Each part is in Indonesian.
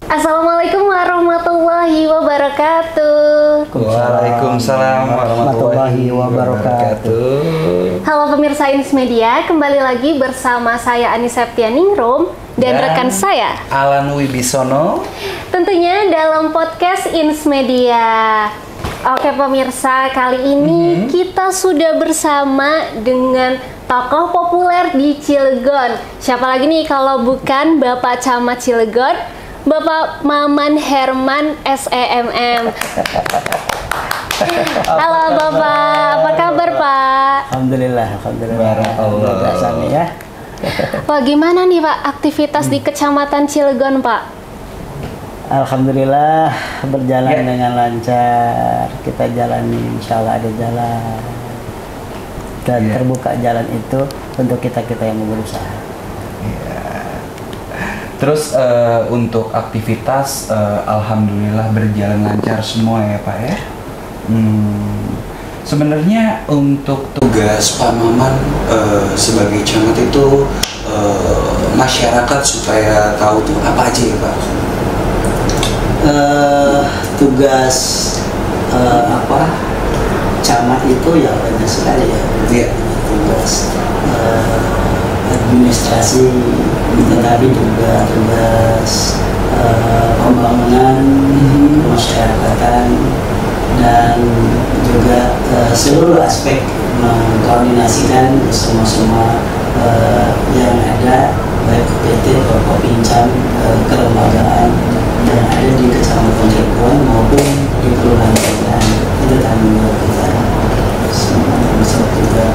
Assalamualaikum warahmatullahi wabarakatuh. Waalaikumsalam warahmatullahi wabarakatuh. Halo pemirsa Ins Media, kembali lagi bersama saya Anissa Septianingrum dan rekan saya Alan Wibisono. Tentunya dalam podcast Ins Media. Oke pemirsa, kali ini kita sudah bersama dengan tokoh populer di Cilegon. Siapa lagi nih kalau bukan Bapak Camat Cilegon, Bapak Maman Herman SEMM. Halo Bapak, apa kabar Pak? Alhamdulillah. Barakallah. Ya. Pak, gimana nih Pak aktivitas di Kecamatan Cilegon Pak? Alhamdulillah berjalan dengan lancar. Kita jalani, insya Allah ada jalan. Dan terbuka jalan itu untuk kita yang berusaha. Terus untuk aktivitas alhamdulillah berjalan lancar semua ya Pak ya. Sebenarnya untuk tugas Pak Maman sebagai camat itu masyarakat supaya tahu tuh apa aja ya Pak? Tugas camat itu ya banyak sekali ya. Iya. Tugas administrasi, tetapi juga tugas pembangunan kemasyarakatan dan juga seluruh aspek mengkoordinasikan semua yang ada, baik PT, Pincam, kelembagaan yang ada di Kecamatan Cilegon maupun di kelurahan Cilegon. Itu tanggung jawab kita semua, termasuk juga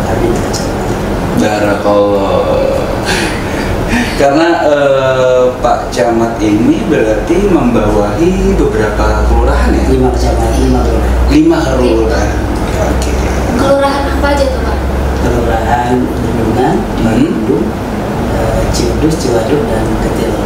kami di Kecamatan. Barakallah. Karena Pak Camat ini berarti membawahi beberapa kelurahan ya? 5 kecamatan, 5 kelurahan. Oke. Kelurahan apa aja tuh Pak? Kelurahan Bendungan, Bandung, Ciudus, Ciwaduk, dan Ketilo.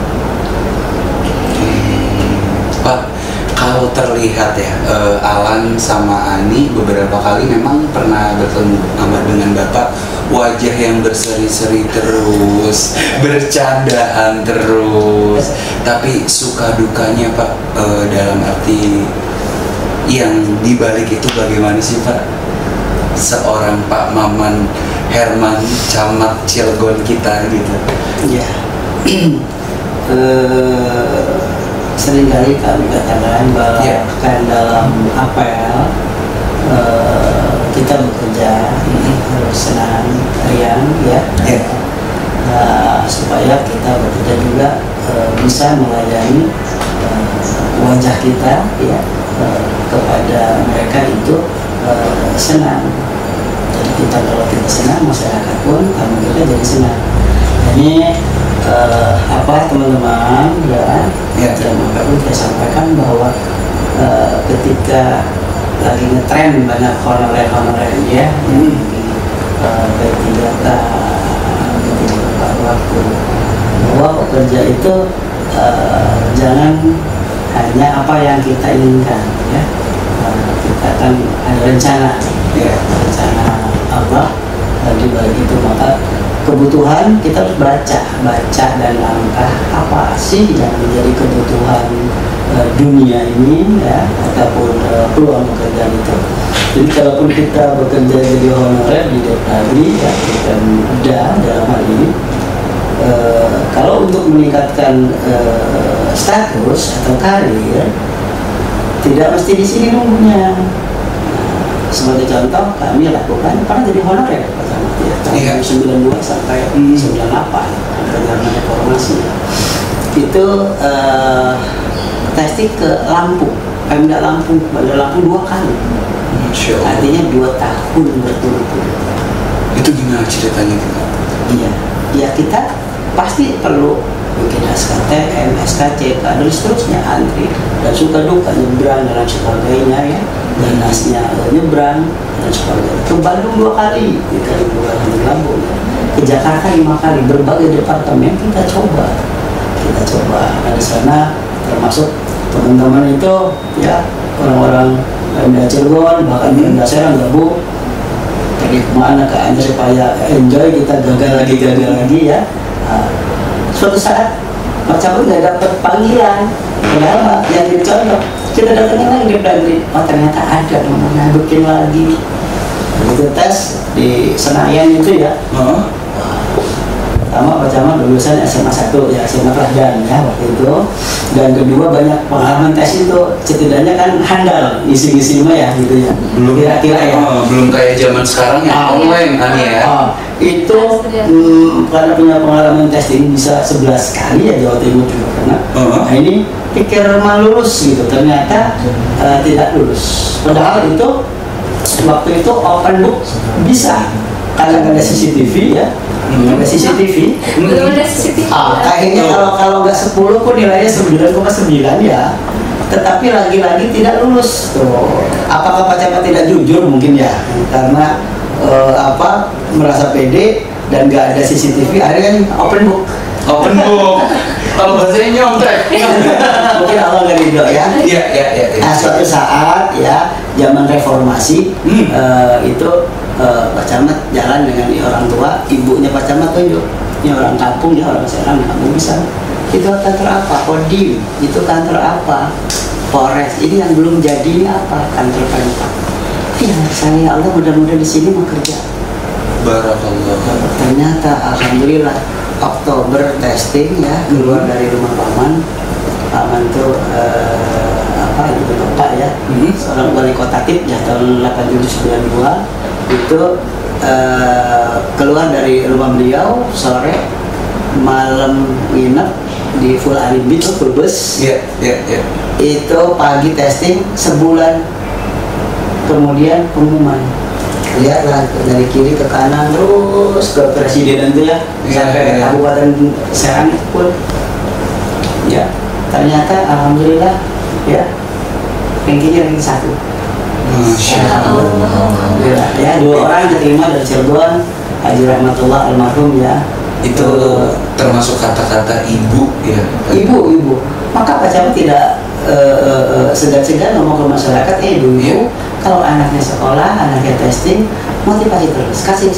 Pak, kalau terlihat ya, Alan sama Ani beberapa kali memang pernah bertemu dengan Bapak, wajah yang berseri-seri terus, bercandaan terus, tapi suka dukanya Pak, dalam arti yang dibalik itu bagaimana sih Pak? Seorang Pak Maman Herman, Camat Cilegon kita gitu. Ya. Seringkali kami katakan bahwa kan dalam apel kita bekerja harus senang, riang ya, supaya kita bekerja juga bisa melayani wajah kita ya kepada mereka itu senang. Jadi kita kalau kita senang, masyarakat pun kami kita jadi senang. Ini teman-teman yang pun saya sampaikan bahwa ketika lagi ngetren banyak honorer ya, baik 3K paruh waktu, bahwa pekerja itu jangan hanya apa yang kita inginkan ya, kita kan ada rencana Allah, di balik itu maka kebutuhan kita harus baca dan langkah apa sih yang menjadi kebutuhan dunia ini ya, ataupun peluang pekerjaan itu. Jadi kalaupun kita bekerja jadi honorer di Depdagri ya, kita muda dalam hal ini, kalau untuk meningkatkan status atau karir tidak mesti di sini nunggunya. Sebagai contoh, kami lakukan pernah jadi honorer pertama tahun 92 sampai 98 zaman reformasi. Itu testing ke Lampung, Pemda Lampung, Bandar Lampung 2 kali. Artinya 2 tahun berturut-turut. Itu gimana ceritanya? Iya, ya kita pasti perlu bikin SKTM, SKCK, dan seterusnya, antri dan suka duka nyebrang dan sebagainya ya, dan nasnya nyebrang dan sebagainya. Ke Bandung 2 kali, kita liburan di Lampung, ke Jakarta 5 kali, berbagai departemen kita coba di sana, termasuk teman-teman itu ya, orang-orang Pemda Cilegon, bahkan Pemda Serang gabung pergi kemana ke Anjar supaya enjoy, kita gagal lagi ya. Suatu saat Pak Camat nggak dapat panggilan. Padahal yang dicontoh kita datangin lagi di Blandri, oh ternyata ada nomornya, bikin lagi. Begitu tes di Senayan itu ya. Pertama Pak Camat lulusan SMA 1 ya, SMA Teladan ya waktu itu. Dan kedua banyak pengalaman tes itu, setidaknya kan handal isi-isi mah ya gitu ya. Belum kira-kira ya. Belum kayak zaman sekarang ya online kan ya. Itu karena punya pengalaman testing bisa 11 kali ya Jawa Timur juga karena nah ini pikir mah lulus gitu, ternyata tidak lulus. Padahal itu waktu itu open book bisa karena ada CCTV ya. Ada CCTV. Belum ada CCTV. Kayaknya kalau nggak 10 pun nilainya 9,9 ya. Tetapi lagi-lagi tidak lulus. Tuh. Apakah Pak Camat tidak jujur mungkin ya? Karena merasa pede dan nggak ada CCTV, akhirnya kan open book. Open book. Kalau bahasanya nyontek. Mungkin Allah nggak ridho ya. Iya. Nah, suatu saat ya zaman reformasi itu Pak Camat jalan dengan orang tua, ibunya Pak Camat tunjuk, ini orang kampung ya, orang Serang, kamu bisa. Itu kantor apa? Kodim. Itu kantor apa? Polres. Ini yang belum jadi ini apa? Kantor Pemkab. Iya, saya Allah mudah-mudahan di sini mau kerja. Barakallah. Ternyata alhamdulillah Oktober testing ya, keluar dari rumah paman. Paman tuh ibu bapak ya, seorang wali kota Tip ya tahun 8792 itu keluar dari rumah beliau sore, malam nginep di full alibi tuh full bus. Iya. Itu pagi testing sebulan, kemudian pengumuman. Lihatlah dari kiri ke kanan terus ke presidenan itu ya, sampai Kabupaten Serang pun ya. Ternyata alhamdulillah ya rankingnya ranking 1. Masya Allah. Ya, 2 orang diterima dari Cirebon, Haji Rahmatullah almarhum ya. Itu termasuk kata-kata ibu ya. Ibu. Maka Pak Camat tidak segan-segan ngomong ke masyarakat, ibu, kalau anaknya sekolah, anaknya testing, motivasi terus, kasih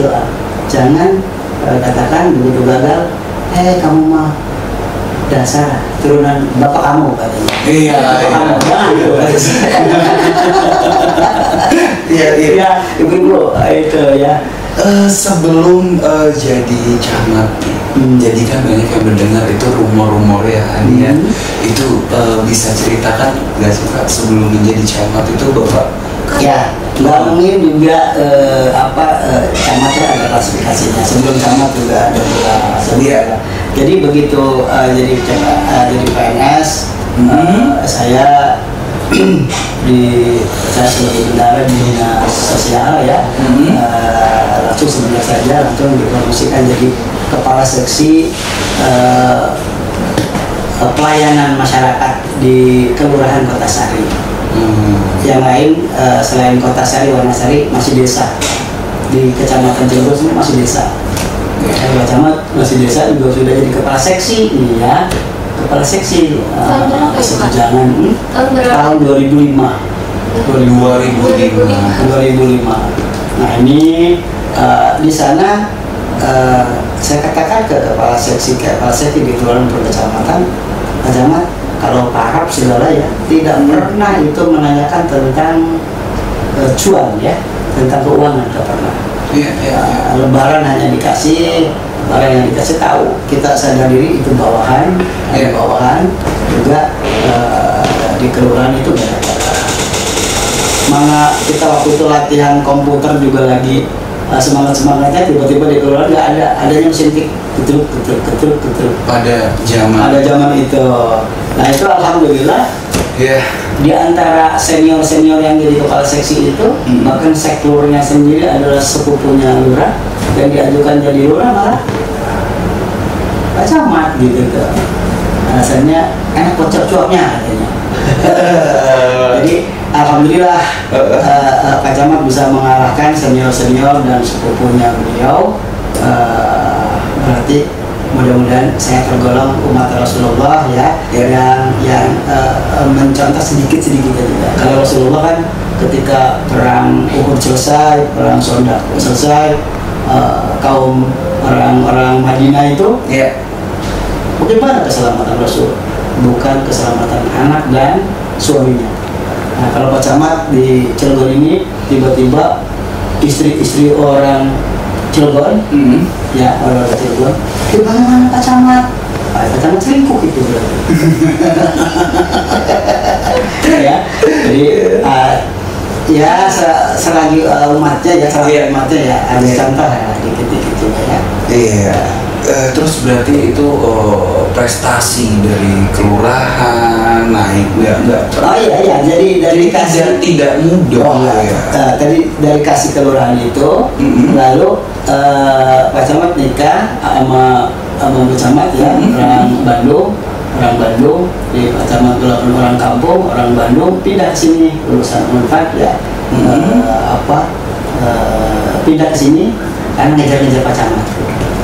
doa. Jangan katakan begitu gagal, kamu mah dasar turunan bapak kamu katanya. Iya. Kamu jangan gitu. Iya, ibu itu ya. Sebelum jadi camat, jadi kan banyak yang mendengar itu rumor-rumor ya, Ani ya. Itu bisa ceritakan nggak sih Pak, sebelum menjadi camat itu Bapak? Ya, ngomongin juga camatnya ada klasifikasinya. Sebelum camat juga ada Jadi begitu jadi PNS, saya sebagai bendahara di dinas sosial ya, langsung sebentar saja langsung dipromosikan jadi kepala seksi pelayanan masyarakat di Kelurahan Kota Sari. Yang lain selain Kota Sari, Wanasari masih desa, di Kecamatan Cirebon semua masih desa. Pak Camat masih desa juga sudah jadi kepala seksi nih ya. Kepala seksi sejalan tahun 2005. Nah ini di sana saya katakan ke kepala seksi di Kelurahan Perkecamatan, Pak Camat kalau parap segala ya tidak pernah itu menanyakan tentang cuan ya, tentang keuangan tidak pernah. Lebaran hanya dikasih, barang yang dikasih tahu, kita sadar diri itu bawahan, ada bawahan juga di kelurahan itu banyak. Mana kita waktu itu latihan komputer juga lagi semangatnya, tiba-tiba di kelurahan nggak adanya mesin tik, ketruk. Pada zaman itu. Nah itu alhamdulillah. Di antara senior yang jadi kepala seksi itu, bahkan sektornya sendiri adalah sepupunya lurah, yang diajukan jadi lurah malah Pak Camat gitu tuh. Rasanya enak bocor cuapnya katanya. Jadi alhamdulillah Pak Camat bisa mengalahkan senior dan sepupunya beliau. Berarti mudah-mudahan saya tergolong umat Rasulullah ya, yang mencontoh sedikit aja. Kalau Rasulullah kan ketika perang Uhud selesai, perang Sondak selesai, kaum orang-orang Madinah itu Bagaimana keselamatan Rasul? Bukan keselamatan anak dan suaminya. Nah, kalau Pak Camat di Cilegon ini tiba-tiba istri-istri orang Cilegon, ya orang Cilegon, bagaimana Pak Camat? Pak Camat selingkuh itu berarti. Ya, jadi ya selagi umatnya ya, ada contoh ya, dikit-dikit juga ya. Iya. Terus berarti itu prestasi dari kelurahan naik nggak? Oh iya, jadi dari kasih tidak mudah ya. Tadi dari kasih kelurahan itu, lalu Pak Camat nikah sama Pak Camat ya, orang Bandung, di Pak Camat walaupun orang kampung, orang Bandung pindah ke sini lulusan Unpad ya, pindah ke sini karena ngejar-ngejar Pak Camat.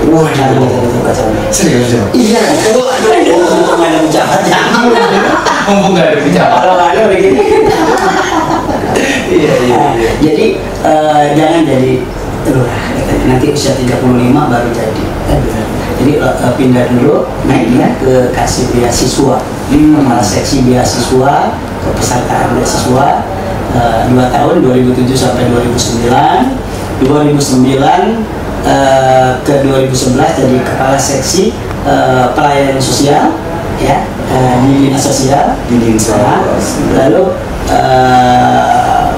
Wah, serius? Iya. Mumpung ada pejabat jangan. Mumpung nggak ada pejabat. Kalau ada begini. Iya. Jadi jangan jadi lurah. Nanti usia 35 baru jadi. Jadi pindah dulu, naik ya ke kasih beasiswa, kepala seksi beasiswa, kepesertaan beasiswa 2 tahun 2007 sampai 2009. 2009 ke 2011 jadi kepala seksi pelayanan sosial ya, di dinas sosial. Lalu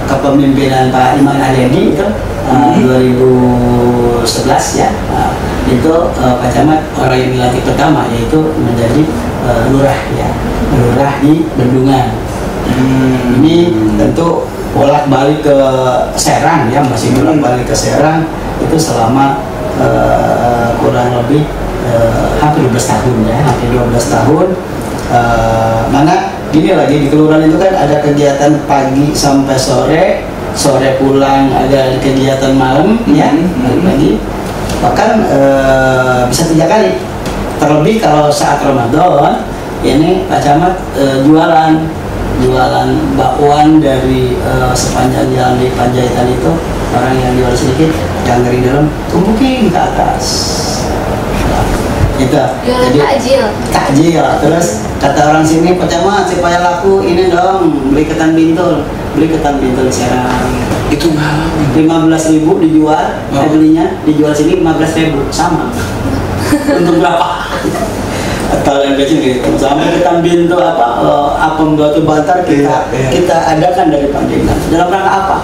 kepemimpinan Pak Iman Aryadi itu 2011 ya, itu Pak Camat orang yang dilantik pertama yaitu menjadi lurah ya, lurah di Bendungan. Ini tentu bolak-balik ke Serang ya, masih bolak-balik ke Serang itu selama kurang lebih hampir 12 tahun ya, hampir 12 tahun. Mana gini lagi di kelurahan itu kan ada kegiatan pagi sampai sore pulang, ada kegiatan malam ya, pagi. Bahkan bisa 3 kali. Terlebih kalau saat Ramadan ini Pak Camat jualan bakwan dari sepanjang jalan di Panjaitan itu, orang yang jual sedikit yang dari dalam tumpukin ke atas. Itu jadi takjil. Terus kata orang sini, Pak Camat supaya laku ini dong, beli ketan bintul Serang. Itu malam 15.000 dijual, belinya dijual sini 15.000 sama. Untuk berapa? Atau yang kecil gitu. Sampai ketan bintul apem batu bantar kita adakan dari Pandeglang. Dalam rangka apa?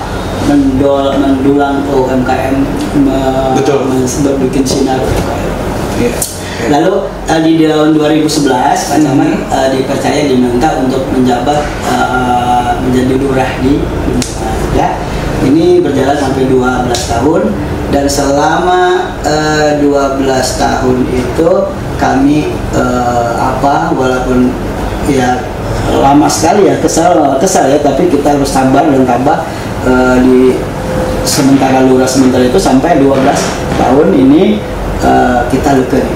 Mendulang UMKM, bikin sinar UMKM. Lalu di tahun 2011 Pak Camat dipercaya diminta untuk menjabat menjadi lurah di ya. Ini berjalan sampai 12 tahun dan selama 12 tahun itu kami walaupun ya lama sekali ya, kesal ya, tapi kita harus sabar dan tabah di sementara lurah sementara itu sampai 12 tahun ini kita lekeng.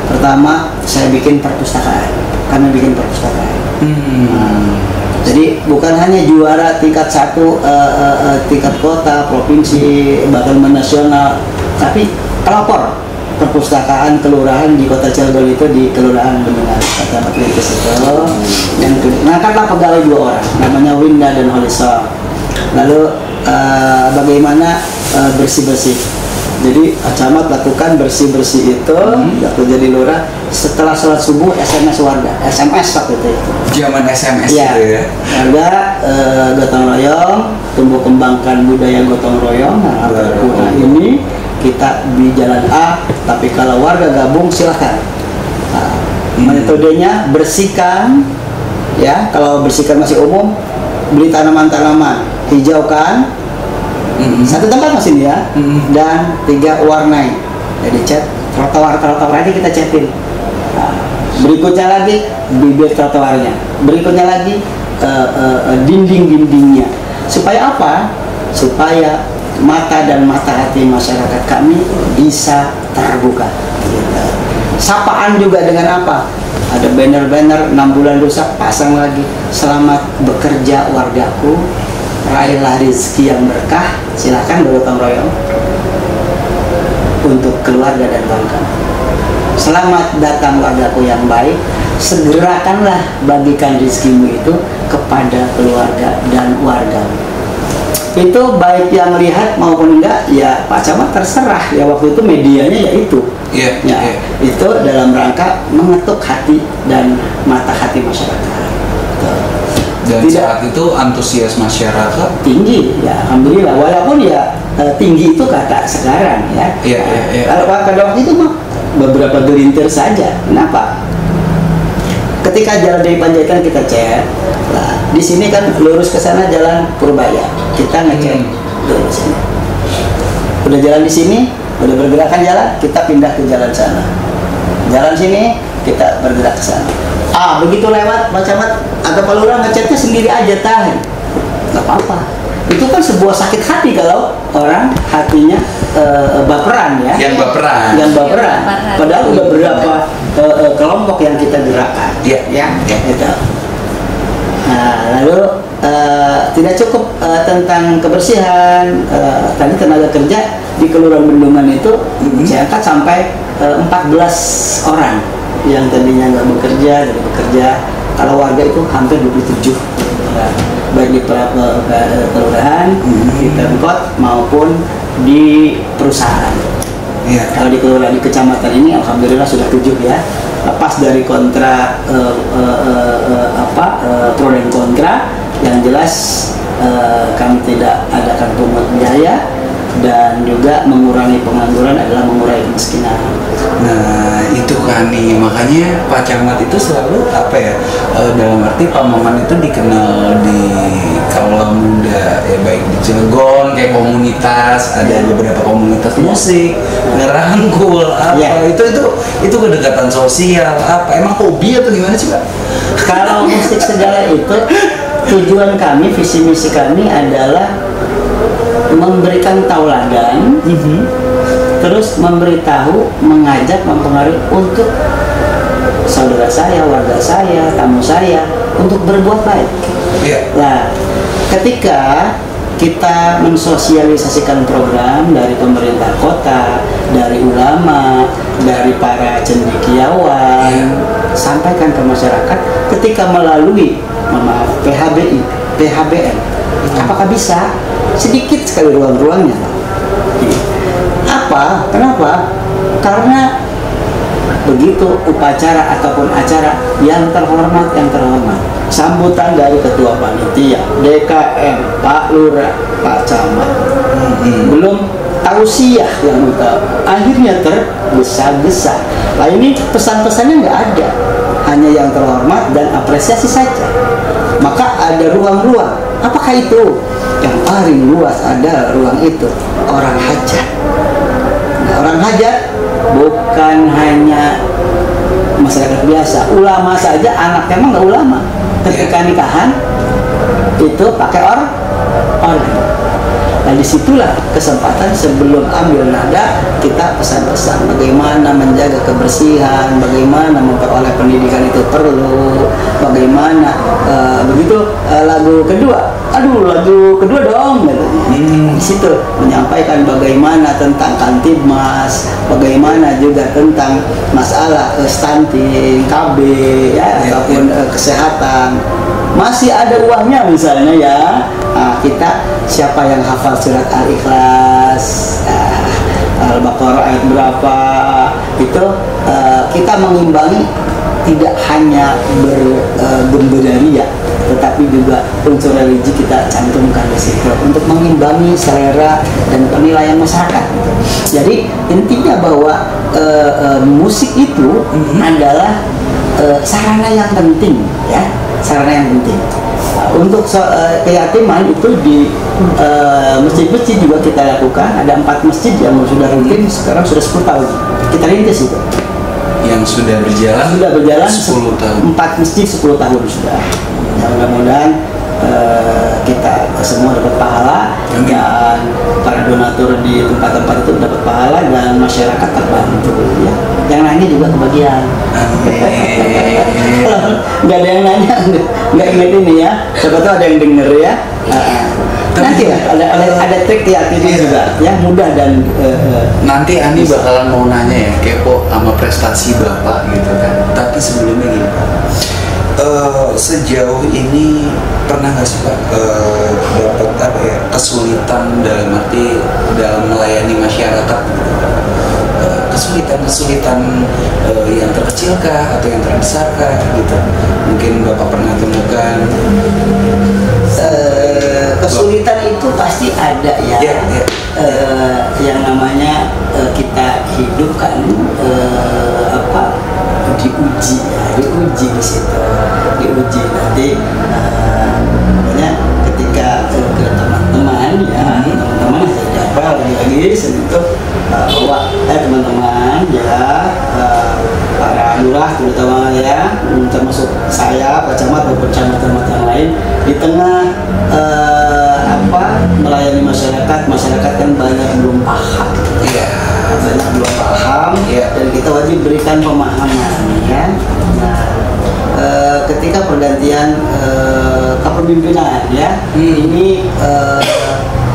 Pertama saya bikin perpustakaan, kami bikin perpustakaan. Jadi bukan hanya juara tingkat 1 tingkat kota, provinsi, bahkan nasional, tapi pelopor perpustakaan kelurahan di Kota Cilegon itu di Kelurahan Bendungan Kecamatan Lintas itu. Yang ngangkatlah pegawai 2 orang, namanya Winda dan Holisa. Lalu bagaimana bersih-bersih. Jadi Camat lakukan bersih-bersih itu waktu jadi lurah setelah sholat subuh, SMS warga, SMS waktu itu. Zaman SMS ya. Gitu ya. Warga gotong royong, tumbuh kembangkan budaya gotong royong. Nah, ini kita di jalan A, tapi kalau warga gabung silahkan. Nah, metodenya bersihkan, ya. Kalau bersihkan masih umum, beli tanaman-tanaman, hijaukan. Satu tempat masih dia, dan 3 warnai. Jadi cat trotoar aja kita catin. Nah, berikutnya lagi bibir trotoarnya, berikutnya lagi dinding-dindingnya. Supaya apa? Supaya mata dan mata hati masyarakat kami bisa terbuka. Sapaan juga dengan apa? Ada banner-banner 6 bulan rusak, pasang lagi. Selamat bekerja wargaku, raihlah rezeki yang berkah, silakan bergotong royong untuk keluarga dan bangsa. selamat datang wargaku yang baik, segerakanlah bagikan rezekimu itu kepada keluarga dan wargamu. Itu baik yang lihat maupun enggak, ya Pak Camat terserah ya, waktu itu medianya ya itu. Itu dalam rangka mengetuk hati dan mata hati masyarakat. Dan saat itu antusias masyarakat tinggi ya, alhamdulillah, walaupun ya tinggi itu kata sekarang ya. Kalau pada waktu itu mah beberapa gelintir saja. Kenapa? Ketika jalan dari Panjaitan kita cek, nah, di sini kan lurus ke sana jalan Purbaya, kita ngecek di sini. Udah jalan di sini, udah bergerakan jalan, kita pindah ke jalan sana. Jalan sini, kita bergerak ke sana. Begitu lewat Pak Camat atau Pak Lurah ngeceknya sendiri aja, tahan, nggak apa-apa. Itu kan sebuah sakit hati kalau orang hatinya baperan ya. Yang baperan. Padahal udah berapa kelompok yang kita gerakkan. Gitu. Nah, lalu tidak cukup tentang kebersihan. Tadi tenaga kerja di Kelurahan Bendungan itu saya angkat sampai 14 orang yang tadinya nggak bekerja, jadi bekerja. Kalau warga itu hampir 27 orang, baik di kelurahan, di Pemkot maupun di perusahaan. Kalau di kelurahan di kecamatan ini alhamdulillah sudah 7 ya. Lepas dari kontra pro dan kontra, yang jelas kami tidak adakan pungut biaya, dan juga mengurangi pengangguran adalah mengurangi kemiskinan. Nah itu kan nih, makanya Pak Camat itu selalu dalam arti Pak Maman itu dikenal di kaula muda ya, baik di Cilegon kayak komunitas, ada beberapa komunitas musik, ngerangkul itu kedekatan sosial, emang hobi atau gimana sih Pak? Kalau musik segala itu tujuan kami, visi misi kami adalah memberikan tauladan, terus memberitahu, mengajak, mempengaruhi untuk saudara saya, warga saya, tamu saya untuk berbuat baik. Nah, ketika kita mensosialisasikan program dari pemerintah kota, dari ulama, dari para cendekiawan, sampaikan ke masyarakat, ketika melalui PHBI, PHBN, apakah bisa? Sedikit sekali ruang-ruangnya. Kenapa? Karena begitu upacara ataupun acara yang terhormat, sambutan dari ketua panitia, DKM, Pak Lurah, Pak Camat, belum tausiah yang akhirnya tergesa-gesa. Nah ini pesan-pesannya nggak ada, hanya yang terhormat dan apresiasi saja. Maka ada ruang-ruang. Apakah itu? Yang paling luas ada ruang itu orang hajat. Nah, orang hajat bukan hanya masyarakat biasa, ulama saja, anaknya emang nggak ulama. Ketika nikahan itu pakai orang. Nah disitulah kesempatan sebelum ambil nada kita pesan-pesan bagaimana menjaga kebersihan, bagaimana memperoleh pendidikan itu perlu, bagaimana begitu lagu kedua dong katanya. Di situ menyampaikan bagaimana tentang Kantibmas, bagaimana juga tentang masalah stunting, KB ya, ataupun kesehatan. Masih ada uangnya misalnya ya, kita siapa yang hafal surat Al-Ikhlas, Al-Baqarah ayat berapa, itu kita mengimbangi, tidak hanya bergembiraria, tetapi juga unsur religi kita cantumkan di situ untuk mengimbangi selera dan penilaian masyarakat. Jadi intinya bahwa musik itu adalah sarana yang penting ya. Sarana yang penting untuk keyatiman itu di masjid-masjid juga kita lakukan. Ada 4 masjid yang sudah rutin, sekarang sudah 10 tahun kita rintis itu. Yang sudah berjalan 10 tahun. 4 masjid 10 tahun sudah. Ya, mudah-mudahan kita semua dapat pahala, dan para donatur di tempat-tempat itu dapat pahala, dan masyarakat terbantu ya. Yang lainnya juga kebagian. Nggak ada yang nanya, nggak inget ini ya. Siapa tahu ada yang denger ya. Nanti lah ada trik kreatifnya juga, ya mudah dan nanti Ani bakalan mau nanya ya, kepo sama prestasi Bapak gitu kan. Tapi sebelumnya gini Pak, sejauh ini pernah nggak sih Pak dapat apa ya kesulitan dalam arti dalam melayani masyarakat gitu? Kesulitan yang terkecilkah atau yang terbesarkah gitu? Mungkin Bapak pernah temukan. Kesulitan itu pasti ada ya. Yang namanya kita hidup kan diuji ya, diuji di situ, diuji nanti pokoknya ketika ke teman-teman ya, teman-teman jadi apa lagi itu bahwa teman-teman ya para lurah terutama ya, termasuk saya Pak Camat maupun camat-camat yang lain di tengah melayani masyarakat kan banyak belum paham, banyak belum paham, dan kita wajib berikan pemahaman ya. Nah, ketika pergantian kepemimpinan ya, ini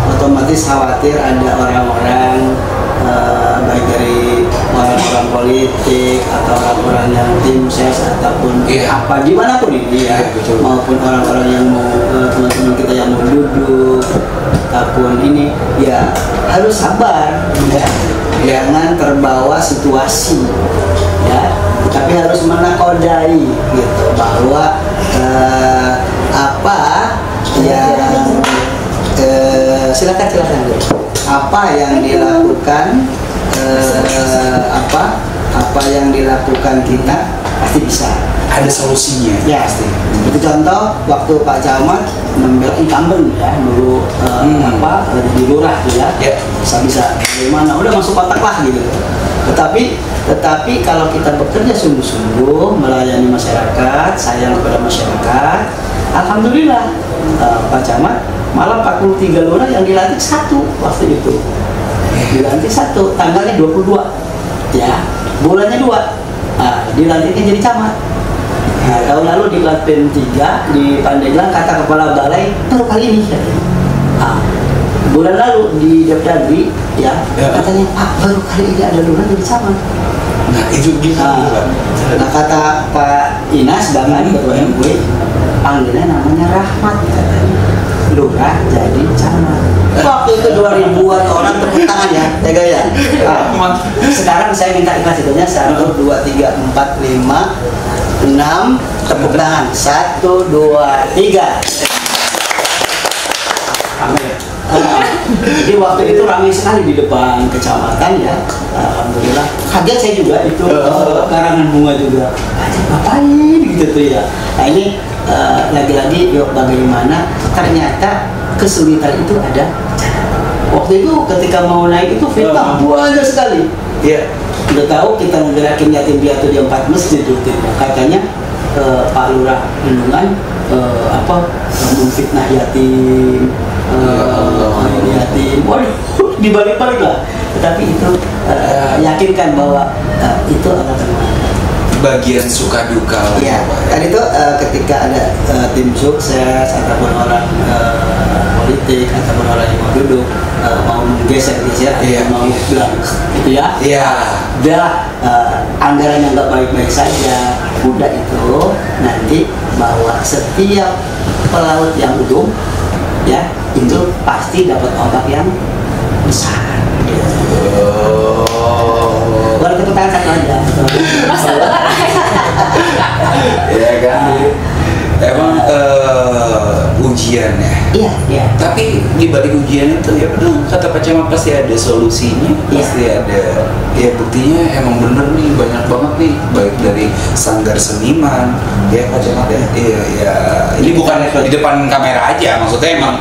otomatis khawatir ada orang-orang baik dari orang-orang politik atau orang-orang yang tim ses ataupun apa dimanapun ini ya, maupun orang-orang yang mau teman-teman kita yang mau duduk ataupun ini ya harus sabar ya, jangan terbawa situasi ya, tapi harus menakodai gitu bahwa apa yang silakan apa yang dilakukan apa yang dilakukan kita pasti bisa ada solusinya ya pasti. Itu contoh waktu Pak Camat membela incumbent ya dulu di lurah tuh ya, bisa gimana udah masuk kotak lah gitu. Tetapi kalau kita bekerja sungguh-sungguh melayani masyarakat, sayang kepada masyarakat, alhamdulillah Pak Camat malah 43 lurah yang dilantik 1 waktu itu. Dilantik 1, tanggalnya 22 ya, bulannya 2 dilantiknya jadi camat. Nah, tahun lalu di Klaten 3 di Pandeglang kata kepala balai baru kali ini bulan lalu di Depdagri ya, katanya Pak baru kali ini ada lurah jadi camat. Nah itu gimana? Nah kata Pak Inas bahkan ketua MUI panggilnya namanya Rahmat katanya, lurah jadi camat. Waktu itu 2000-an orang tepuk tangan ya, tega ya. Sekarang saya minta ikhlas itunya 1, 2, 3, 4, 5, 6 tepuk tangan. 1, 2, 3. Jadi waktu itu ramai sekali di depan kecamatan ya, alhamdulillah. Kaget saya juga itu karangan bunga juga. Ngapain gitu tuh ya. Nah ini lagi-lagi yuk bagaimana ternyata kesulitan itu ada. Waktu itu ketika mau naik itu fitnah banyak sekali. Iya. Udah tahu kita menggerakin yatim piatu di 4 masjid rutin. Katanya Pak Lurah Lindungan memfitnah yatim, yatim. Waduh, dibalik-balik lah. Tetapi itu yakinkan bahwa itu adalah bagian suka duka. Iya. Tadi itu ketika ada tim sukses ataupun orang politik ataupun orang yang mau duduk mau menggeser-geser atau mau bilang gitu ya. Iya. Udah anggaran yang nggak baik-baik saja. Udah itu nanti bahwa setiap pelaut yang udung ya itu pasti dapat ombak yang besar. Baru tepuk tangan satu aja. Ya kan. Emang ujian ya. Iya. Tapi di balik ujian itu ya betul kata Pak Camat pasti ada solusinya, pasti ada. Ya buktinya emang bener nih banyak banget nih baik dari Sanggar Seniman ya Pak Camat ya. Iya. Ini bukan di depan kamera aja, maksudnya emang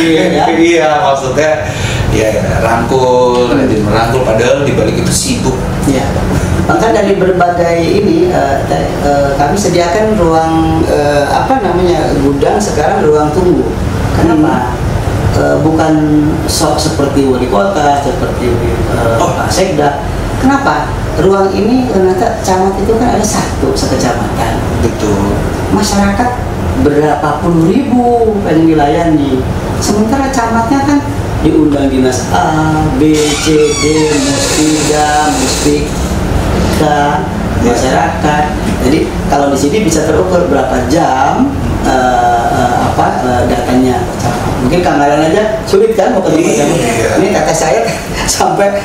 ya. Iya maksudnya ya rangkul, rajin merangkul padahal di balik itu sibuk. Iya. Maka dari berbagai ini kami sediakan ruang gudang, sekarang ruang tunggu. Kenapa? Bukan seperti wali kota, seperti Pak Sekda. Kenapa? Ruang ini ternyata camat itu kan ada 1 sekecamatan. Betul. Masyarakat berapa puluh ribu pengen dilayani. Sementara camatnya kan diundang dinas A, B, C, D, muspida, muspika, masyarakat. Jadi kalau di sini bisa terukur berapa jam datanya. Mungkin Kang Alan aja sulit kan mau ketemu camat. Ini kata saya sampai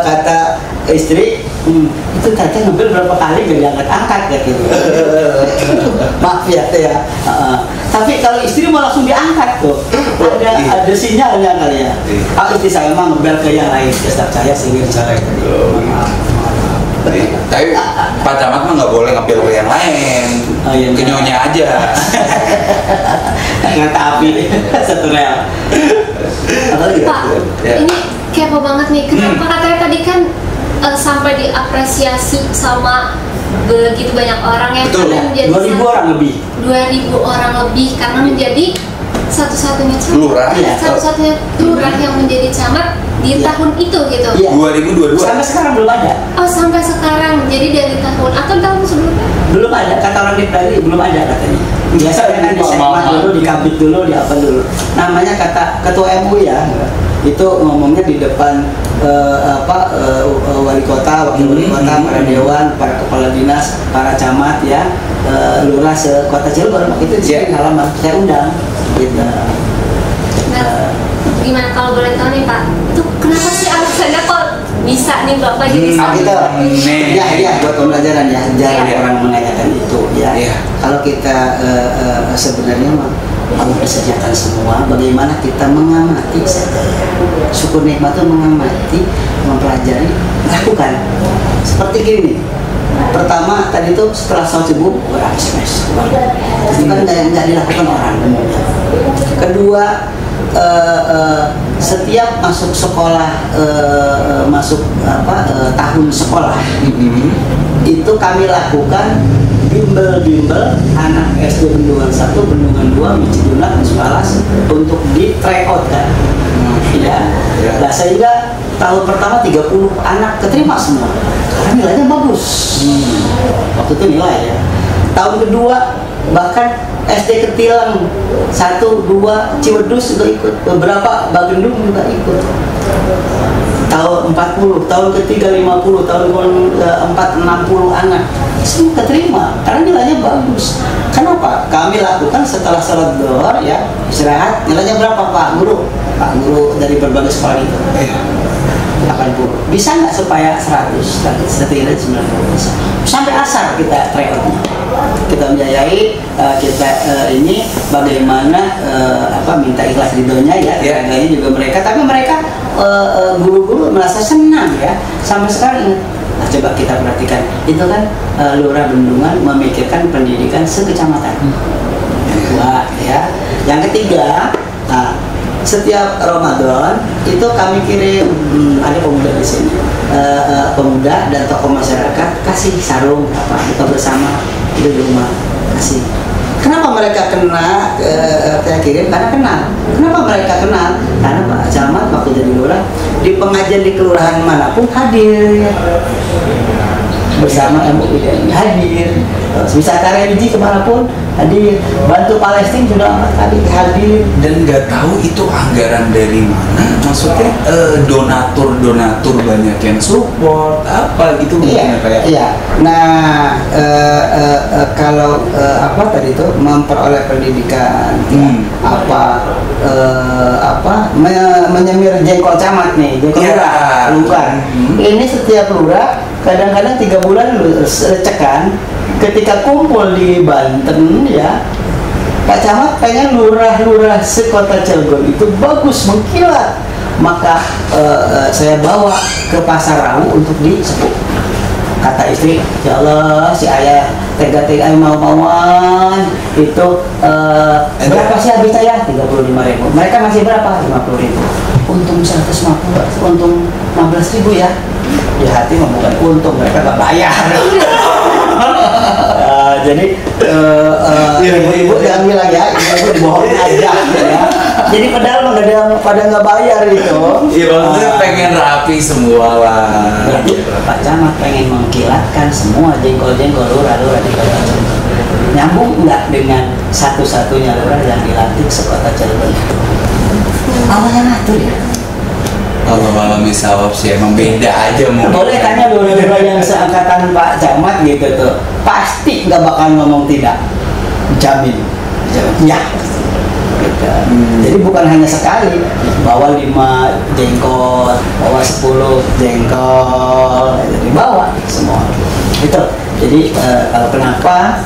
kata istri, itu teteh ngambil berapa kali gak diangkat-angkat gitu. Maaf ya teh ya. Tapi kalau istri mau langsung diangkat tuh, ada sinyalnya kali ya. Istri saya mah ngebel ke yang lain, ke staff saya sehingga dicoret. Tapi Pak Camat mah nggak boleh ngambil ke yang lain, ke nyonya aja. Kereta api satu rel. Pak, ini kepo banget nih. Kenapa katanya tadi kan sampai diapresiasi sama begitu banyak orang yang karena menjadi 2.000 orang lebih. 2.000 orang lebih karena menjadi satu-satunya lurah, satu-satunya lurah yang menjadi camat di tahun itu gitu. 2022. Sampai sekarang belum ada. Oh, sampai sekarang. Jadi dari tahun atau tahun sebelumnya? Belum ada. Kata orang di Bali belum ada katanya. Biasanya kan di sekmat dulu, di kabit dulu, di apa dulu. Namanya kata ketua MUI ya. Itu ngomongnya di depan wali kota, wakil wali kota, para dewan, para kepala dinas, para camat ya, lurah sekota Cilegon. Itu di halaman saya undang. Gitu. Nah, gimana kalau boleh tahu nih Pak? Itu kenapa sih alasannya kok bisa nih Bapak jadi ya buat pembelajaran ya, jarang orang menanyakan itu ya. Kalau kita sebenarnya Allah disediakan semua, bagaimana kita mengamati saja. Syukur nikmat itu mengamati, mempelajari, lakukan. Seperti gini. Pertama tadi itu setelah sholat subuh beraktivitas, itu kan nggak dilakukan orang. Kedua, setiap masuk sekolah, tahun sekolah, itu kami lakukan bimbel anak SD Bendungan 1, Bendungan 2, Miciduna, Sukalas untuk di try out kan. Nah, sehingga tahun pertama 30 anak keterima semua karena nilainya bagus. Waktu itu nilai ya. Tahun kedua bahkan SD Ketilang 1, 2, Ciwedus juga ikut, beberapa Bagendung juga ikut. Tahun 40, tahun ketiga 50, tahun keempat 60 anak semua keterima karena nilainya bagus. Kenapa? Kami lakukan setelah salat zuhur ya, istirahat. Nilainya berapa Pak Guru? Pak Guru dari berbagai sekolah itu 80. Bisa nggak supaya 100? Setidaknya 90 bisa. Sampai asar kita tryoutnya. Kita membiayai, kita ini bagaimana minta ikhlas ridhonya ya, harganya juga mereka. Tapi mereka guru-guru merasa senang ya. Sampai sekarang ingat. Nah, coba kita perhatikan, itu kan Lurah Bendungan memikirkan pendidikan sekecamatan. Dua ya. Yang ketiga, setiap Ramadan itu kami kirim ada pemuda di sini, pemuda dan tokoh masyarakat kasih sarung buka bersama itu di rumah kasih. Kenapa mereka kena saya kirim? Karena kenal. Kenapa mereka kenal? Karena Pak Camat waktu jadi lurah di pengajian di kelurahan manapun hadir bersama MUI hadir, wisata religi kemanapun hadir, bantu Palestina sudah hadir. Dan nggak tahu itu anggaran dari mana, maksudnya donatur banyak yang support apa gitu mungkin kayak. Iya. Nah kalau tadi itu memperoleh pendidikan menyemir jengkol camat nih, jengkol lurah. Ini setiap lurah kadang-kadang 3 bulan cekan ketika kumpul di Banten ya, Pak Camat pengen lurah-lurah sekota Cilegon itu bagus mengkilat, maka saya bawa ke Pasar Rawu untuk disepuk. Kata istri, ya Allah si ayah tega-tega mau-mauan itu berapa sih habis saya? 35.000. Mereka masih berapa? 50.000. Untung 150, untung 15.000 ya. Di hati bukan untung, mereka nggak bayar. Jadi ibu-ibu yang bilang ya, ibu dibohongin aja ya. Jadi padahal nggak ada yang pada nggak bayar itu. Iya, maksudnya pengen rapi semua lah. Berarti Pak Camat pengen mengkilatkan semua jengkol-jengkol lurah-lurah di kota Cilegon. Nyambung nggak dengan satu-satunya lurah yang dilantik sekota Cilegon? Allah yang ngatur ya. Kalau misalnya sih emang beda aja mungkin. Boleh tanya lurah-lurah yang seangkatan Pak Camat gitu tuh, pasti nggak bakal ngomong tidak, jamin, ya. Gitu. Jadi bukan hanya sekali, bawa 5 jengkol, bawa 10 jengkol, jadi bawa semua. Itu. Jadi kalau kenapa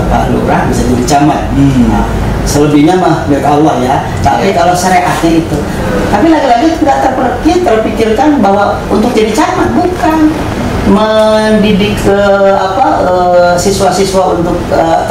Pak Lurah bisa jadi camat? Nah, selebihnya mah dari Allah ya. Tapi kalau syariatnya itu, tapi lagi-lagi nggak terpikirkan bahwa untuk jadi camat bukan mendidik siswa-siswa untuk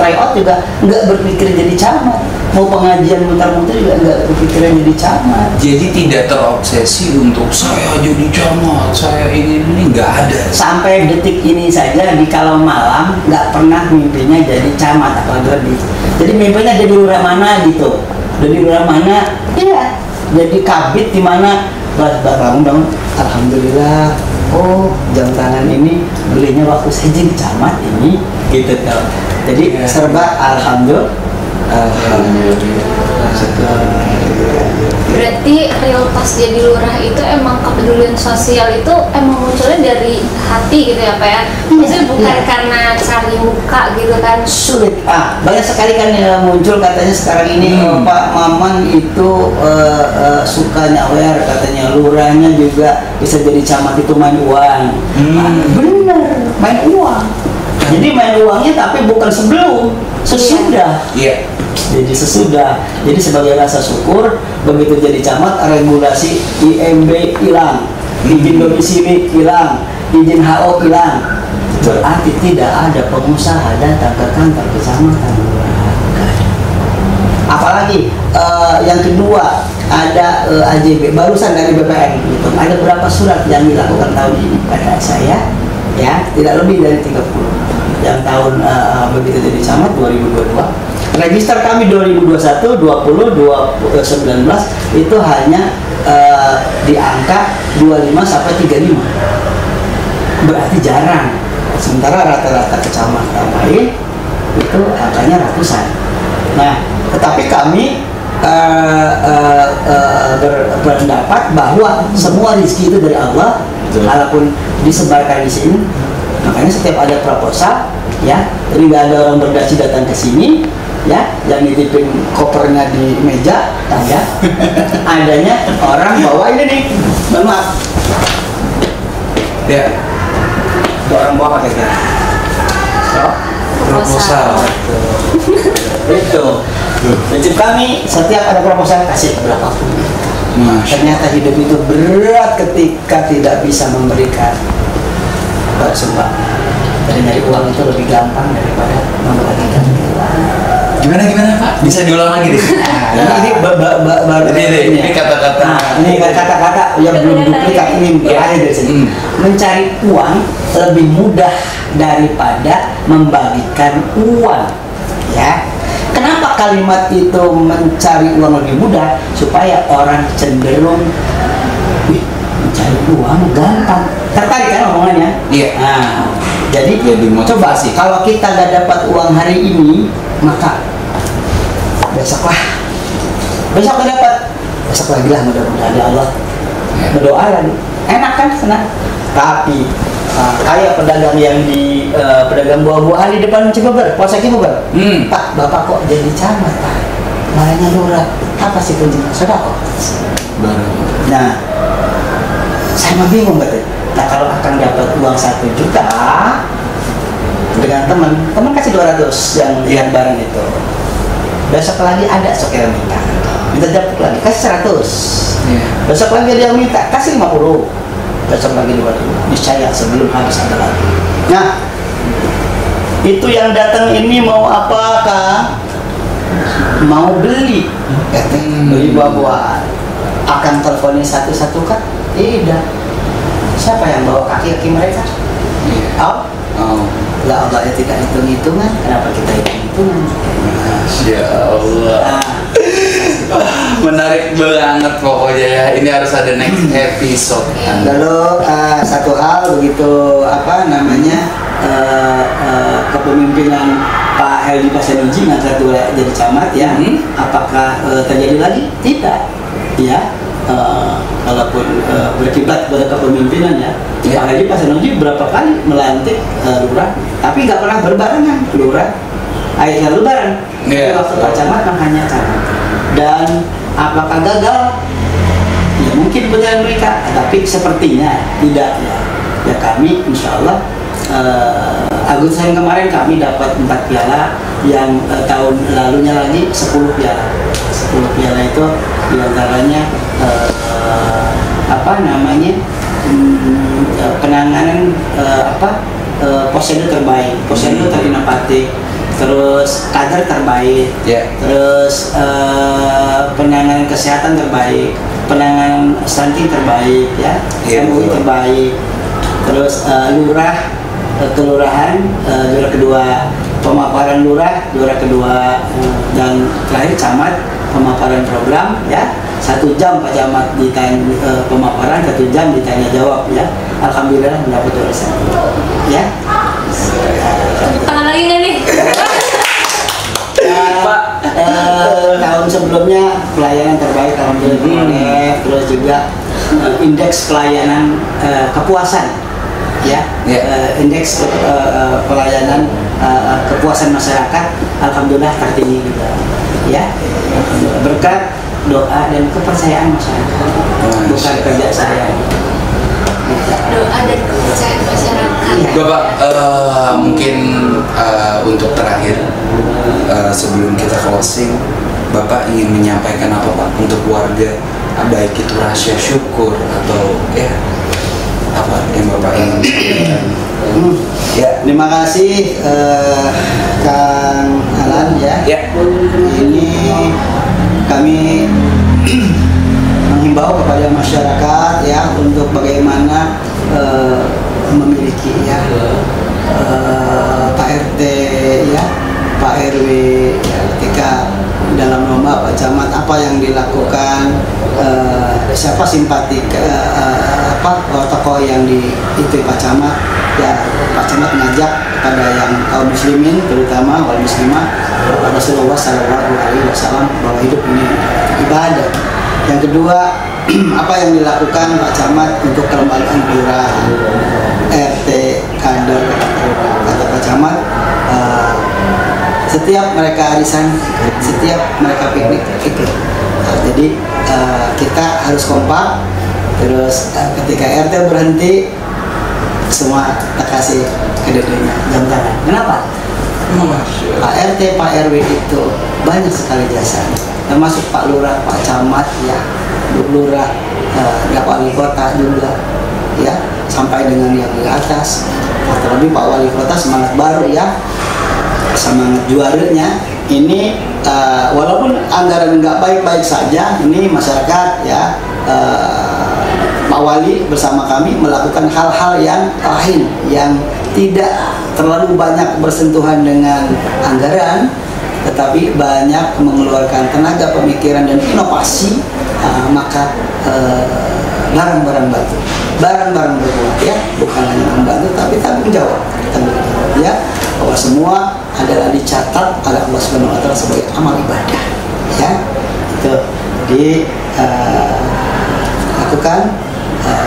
tryout juga nggak berpikir jadi camat, mau pengajian muter-muter juga nggak berpikiran jadi camat. Jadi tidak terobsesi untuk saya jadi camat, saya ini nggak ada. Sampai detik ini saja di kalau malam nggak pernah mimpinya jadi camat apalagi lebih. Jadi mimpinya jadi lurah mana gitu, jadi lurah mana, iya, jadi kabit di mana, bangun, alhamdulillah. Oh, jam tangan ini belinya waktu saya jadi camat ini, gitu tuh. Jadi serba alhamdulillah. Berarti real pas jadi lurah itu emang kepedulian sosial itu emang munculnya dari hati gitu ya Pak ya? Maksudnya bukan karena cari muka gitu kan? Sulit. Banyak sekali kan yang muncul katanya sekarang ini Pak Maman itu suka nyawer, katanya lurahnya juga bisa jadi camat itu main uang. Bener, main uang. Jadi main uangnya tapi bukan sebelum, sesudah. Iya. Jadi sesudah. Jadi sebagai rasa syukur, begitu jadi camat regulasi IMB hilang, izin domisili hilang, izin HO hilang. Berarti tidak ada pengusaha datang ke kantor kecamatan. Apalagi yang kedua ada AJB barusan dari BPN gitu. Ada berapa surat yang dilakukan tahun ini pada saya ya, tidak lebih dari 30 yang tahun begitu jadi camat 2022. Register kami 2021, 20, 2019 itu hanya di angka 25 sampai 35. Berarti jarang. Sementara rata-rata kecamatan lain itu angkanya ratusan. Nah, tetapi kami berpendapat bahwa semua rezeki itu dari Allah, walaupun disebarkan di sini. Makanya setiap ada proposal, ya, jadi nggak ada orang berdasi datang ke sini, ya, yang nitipin kopernya di meja, ya, adanya orang bawa ini nih, maaf, ya, orang bawa pakai gak? proposal. Itu, prinsip kami setiap ada proposal kasih berapa pun. Ternyata hidup itu berat ketika tidak bisa memberikan. Sumpah, dari nyari uang itu lebih gampang daripada membagikan uang. Gimana Pak? Bisa diulang lagi deh. Ini baru ini kata-kata. Ini kata-kata yang belum duplikat ini ada dari sini. Mencari uang lebih mudah daripada membagikan uang. Ya. Kenapa kalimat itu mencari uang lebih mudah? Supaya orang cenderung mencari uang gampang. Tertarik kan omongannya? Iya. Nah, jadi coba sih, kalau kita gak dapat uang hari ini, maka besok gak dapat, besok lagi lah, mudah-mudahan ya Allah, berdoa lagi, enak kan, senang. Tapi kayak pedagang yang di pedagang buah-buahan di depan Cibober, Polsek Cibober, Pak, bapak kok jadi camat Pak? Marahnya lurah, apa sih kuncinya? Sedekah. Nah, saya mah bingung katanya. Nah, kalau akan dapat uang 1 juta dengan teman kasih 200 yang barang itu, besok lagi ada sokir minta jemput lagi kasih 100, besok lagi dia minta kasih 50, besok lagi 200, niscaya sebelum habis ada lagi. Nah, itu yang datang ini mau apakah? Mau beli, beli buah-buahan. Akan teleponin satu-satu kan? Tidak. Siapa yang bawa kaki-kaki mereka? Oh. Lah Allah tidak hitung-hitungan, kenapa kita hitung-hitungan? Masya Allah. Menarik banget pokoknya ya. Ini harus ada next episode. Lalu satu hal begitu kepemimpinan Pak Heldi Pasanuji ngangkat jadi camat ya, apakah terjadi lagi? Tidak, ya. Walaupun berkiblat pada kepemimpinan ya, Pak Heldi Pasanuji berapa kali melantik lurah, tapi nggak pernah berbarengan lurah. Akhirnya lebaran, waktu Pak Camat hanya camat. Dan apakah gagal? Ya mungkin benar mereka, tapi sepertinya tidak ya. Ya kami insya Allah Agustusan kemarin kami dapat 4 piala, yang tahun lalunya lagi 10 piala. 10 piala itu diantaranya penanganan posyandu terbaik, posyandu terinovatif, terus kader terbaik, terus penanganan kesehatan terbaik, penanganan stunting terbaik, ya, MUI terbaik, terus lurah, kelurahan juara kedua, pemaparan lurah juara kedua, dan terakhir camat pemaparan program, ya. 1 jam Pak Camat ditanya pemaparan, 1 jam ditanya jawab, ya. Alhamdulillah mendapat juara 1, ya. Tangan lagi nggak nih? Pak, tahun sebelumnya pelayanan terbaik alhamdulillah, terus juga indeks pelayanan kepuasan, ya, indeks pelayanan kepuasan masyarakat alhamdulillah tertinggi juga, ya, berkat doa dan kepercayaan masyarakat, bukan kerja saya. Doa dan kepercayaan masyarakat. Bapak, mungkin untuk terakhir sebelum kita closing, Bapak ingin menyampaikan apa Pak untuk warga, baik itu rahasia syukur atau ya apa yang Bapak ingin sampaikan? Ya, terima kasih Kang Alan, ya. Ini kami menghimbau kepada masyarakat ya untuk bagaimana memiliki ya Pak RT ya, Pak RW ya, ketika dalam lomba Pak Camat apa yang dilakukan, siapa simpatik tokoh yang itu Pak Camat ya. Pak Camat mengajak kepada yang kaum muslimin, terutama wal muslimah, Rasulullah SAW bahwa hidup ini ibadah. Yang kedua, apa yang dilakukan Pak Camat untuk kelembagaan kelurahan, RT, kader, kata Pak Camat, setiap mereka arisan, setiap mereka piknik. Nah, jadi kita harus kompak. Terus ketika RT berhenti, semua kita kasih kedua-duanya jam tangan. Kenapa? Pak RT, Pak RW itu banyak sekali jasa, termasuk Pak Lurah, Pak Camat, ya, Bu Lurah, Pak Wali Kota juga, ya, sampai dengan yang di atas. Terlebih Pak Wali Kota semangat baru, ya, semangat juaranya. Ini walaupun anggaran nggak baik-baik saja, ini masyarakat, ya, Pak Wali bersama kami melakukan hal-hal yang lain yang tidak terlalu banyak bersentuhan dengan anggaran, tetapi banyak mengeluarkan tenaga, pemikiran, dan inovasi. Maka barang-barang batu, barang-barang berbuat, ya, bukan hanya membantu tapi tanggung jawab, ya, bahwa semua adalah dicatat oleh Allah Subhanahu Wa Taala sebagai amal ibadah, ya. Itu lakukan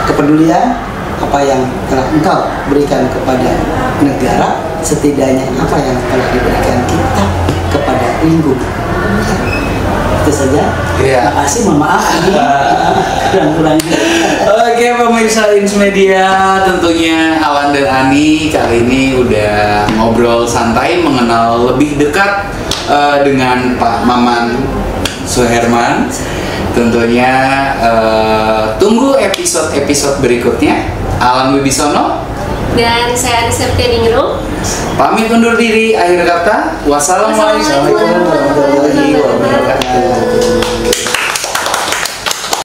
kepedulian apa yang telah engkau berikan kepada negara, setidaknya apa yang telah diberikan kita kepada lingkungan. Itu saja. Terima kasih, mohon maaf ini kurang-kurangnya. Oke, pemirsa Insmedia, tentunya Alan dan Ani kali ini udah ngobrol santai mengenal lebih dekat dengan Pak Maman Suherman. Tentunya tunggu episode-episode berikutnya. Alan Wibisono dan saya Anissa Ningrum pamit undur diri. Akhir kata, wassalamualaikum warahmatullahi wabarakatuh.